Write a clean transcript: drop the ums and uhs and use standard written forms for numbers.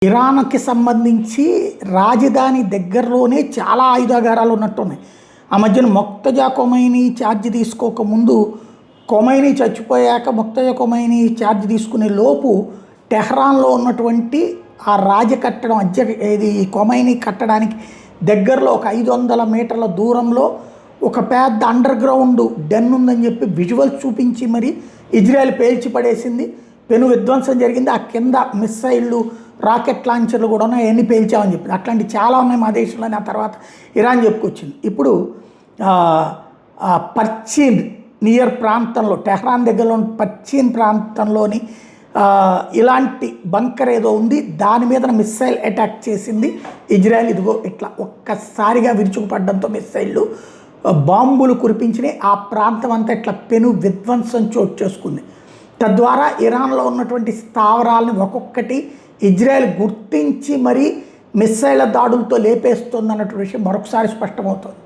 ఇరాన్కి సంబంధించి రాజధాని దగ్గరలోనే చాలా ఆయుధాగారాలు ఉన్నట్టున్నాయి. ఆ మధ్యన మొక్తజా కొమైనీ ఛార్జ్ తీసుకోకముందు, కొమైనీ చచ్చిపోయాక మొక్తజా కొమైనీ ఛార్జ్ తీసుకునే లోపు టెహ్రాన్లో ఉన్నటువంటి ఆ కట్టడం ఇది కొమైనీ కట్టడానికి దగ్గరలో ఒక 500 మీటర్ల దూరంలో ఒక పెద్ద అండర్ గ్రౌండ్ డెన్ ఉందని చెప్పి విజువల్స్ చూపించి మరి ఇజ్రాయెల్ పేల్చి పడేసింది. పెను విధ్వంసం జరిగింది. ఆ కింద మిస్సైళ్ళు, రాకెట్ లాంచర్లు కూడా ఉన్నాయి, అవన్నీ పేల్చామని చెప్పింది. అట్లాంటివి చాలా ఉన్నాయి మా దేశంలోని. ఆ తర్వాత ఇరాన్ చెప్పుకొచ్చింది. ఇప్పుడు పర్చీన్ నియర్ ప్రాంతంలో, టెహ్రాన్ దగ్గరలో పర్చీన్ ప్రాంతంలోని ఇలాంటి బంకర్ ఏదో ఉంది, దాని మీద మిస్సైల్ అటాక్ చేసింది ఇజ్రాయెల్. ఇదిగో ఇట్లా ఒక్కసారిగా విరుచుకుపడడంతో మిస్సైళ్ళు బాంబులు కురిపించినాయి. ఆ ప్రాంతం అంతా ఇట్లా పెను విధ్వంసం చోటు చేసుకుంది. తద్వారా ఇరాన్లో ఉన్నటువంటి స్థావరాలను ఒక్కొక్కటి ఇజ్రాయెల్ గుర్తించి మరీ మిస్సైళ్ల దాడులతో లేపేస్తుంది అన్నటువంటి విషయం మరొకసారి స్పష్టమవుతుంది.